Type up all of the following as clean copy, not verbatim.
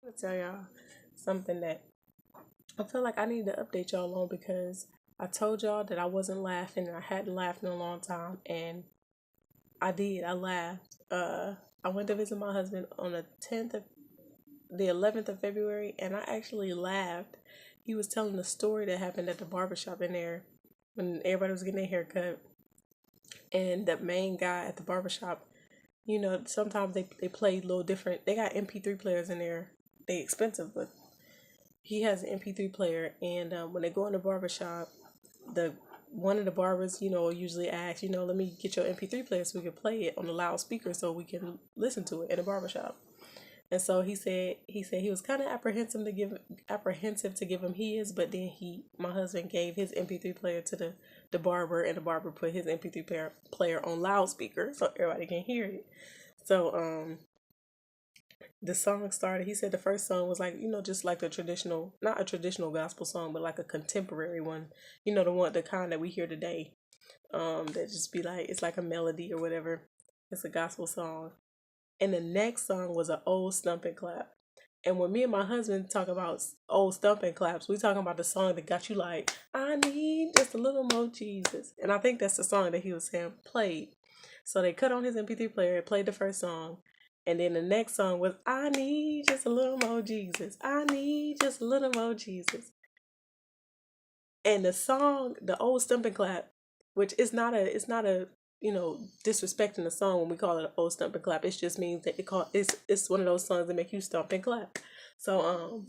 To tell y'all something that I feel like I need to update y'all on because I told y'all that I wasn't laughing and I hadn't laughed in a long time, and I did. I laughed. I went to visit my husband on the 11th of February, and I actually laughed. He was telling the story that happened at the barbershop in there when everybody was getting their hair cut, and the main guy at the barbershop, sometimes they play a little different. They got MP3 players in there. They expensive, but he has an MP3 player, and when they go in the barbershop, the one of the barbers, usually asks, let me get your MP3 player so we can play it on the loudspeaker so we can listen to it in the barbershop. And so he said he was kind of apprehensive to give him his, but then my husband gave his MP3 player to the barber, and the barber put his MP3 player on loudspeaker so everybody can hear it. So the song started. He said the first song was like, just like a traditional, not a traditional gospel song, but like a contemporary one. The kind that we hear today. That just be like, it's like a melody or whatever. It's a gospel song. And the next song was an old stump and clap. And when me and my husband talk about old stump and claps, we talking about the song that got you like, I need just a little more Jesus. And I think that's the song that he was saying played. So they cut on his MP3 player, played the first song, and then the next song was I need just a little more Jesus. I need just a little more Jesus. And the song, the old stump and clap, which is not a disrespecting the song when we call it an old stump and clap. It just means that it's one of those songs that make you stump and clap. So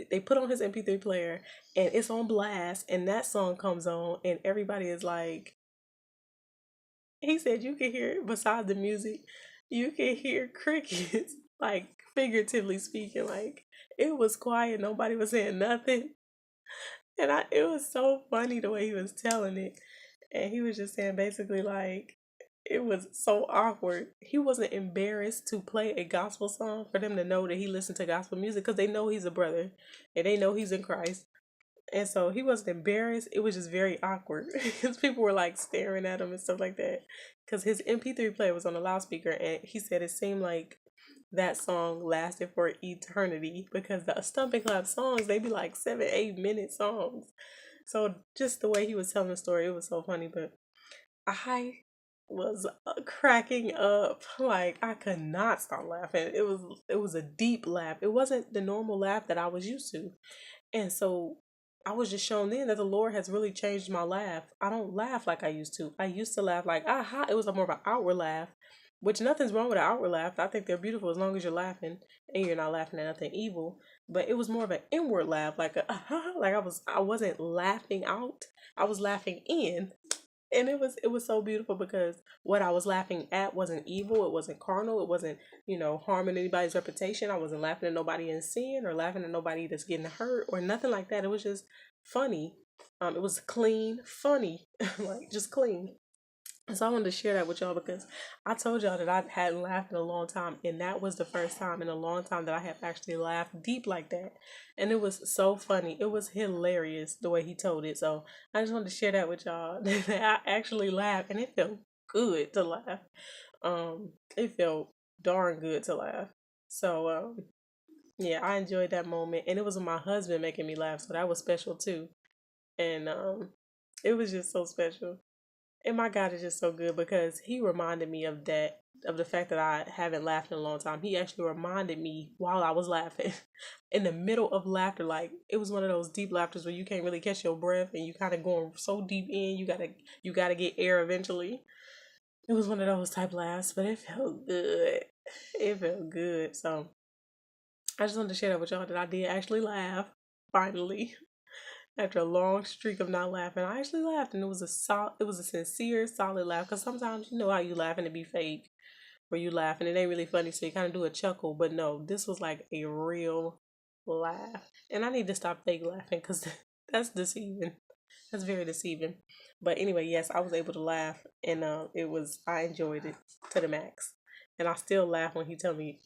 they put on his MP3 player and it's on blast, and that song comes on and everybody is like, he said you can hear, besides the music, you can hear crickets, like figuratively speaking. Like, it was quiet, nobody was saying nothing. And it was so funny the way he was telling it. And he was just saying basically like it was so awkward. He wasn't embarrassed to play a gospel song for them to know that he listened to gospel music because they know he's a brother and they know he's in Christ. And so he wasn't embarrassed. It was just very awkward because people were like staring at him and stuff like that. Because his MP3 player was on a loudspeaker, and he said it seemed like that song lasted for eternity because the stump and clap songs, they be like 7, 8 minute songs. So just the way he was telling the story, it was so funny. But I was cracking up. Like, I could not stop laughing. It was a deep laugh. It wasn't the normal laugh that I was used to. And so I was just shown then that the Lord has really changed my laugh. I don't laugh like I used to. I used to laugh like, aha. It was a more of an outward laugh, which nothing's wrong with an outward laugh. I think they're beautiful as long as you're laughing and you're not laughing at nothing evil. But it was more of an inward laugh, like a aha, like I wasn't laughing out. I was laughing in. And it was so beautiful because what I was laughing at wasn't evil, it wasn't carnal, it wasn't, harming anybody's reputation. I wasn't laughing at nobody in sin or laughing at nobody that's getting hurt or nothing like that. It was just funny. It was clean, funny, like just clean. So I wanted to share that with y'all because I told y'all that I hadn't laughed in a long time, and that was the first time in a long time that I have actually laughed deep like that. And it was so funny. It was hilarious the way he told it. So I just wanted to share that with y'all that I actually laughed, and it felt good to laugh. It felt darn good to laugh. So yeah, I enjoyed that moment, and it was my husband making me laugh, so that was special too. And it was just so special. And my God is just so good because he reminded me of that, of the fact that I haven't laughed in a long time. He actually reminded me while I was laughing, in the middle of laughter. Like, it was one of those deep laughters where you can't really catch your breath and you kind of going so deep in, you gotta get air eventually. It was one of those type laughs, but it felt good. It felt good. So I just wanted to share that with y'all that I did actually laugh finally. After a long streak of not laughing, I actually laughed, and it was a sincere, solid laugh. Cause sometimes you know how you laughing to be fake, where you laugh and it ain't really funny, so you kind of do a chuckle. But no, this was like a real laugh, and I need to stop fake laughing because that's deceiving. That's very deceiving. But anyway, yes, I was able to laugh, and I enjoyed it to the max. And I still laugh when he tell me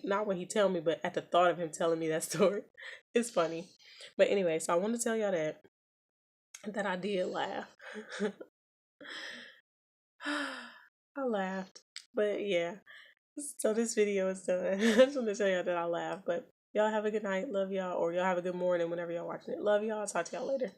not when he tell me, but at the thought of him telling me that story. It's funny. But anyway, so I want to tell y'all that I did laugh. I laughed. But yeah. So this video is done. I just want to tell y'all that I laugh, but y'all have a good night. Love y'all, or y'all have a good morning whenever y'all watching it. Love y'all. Talk to y'all later.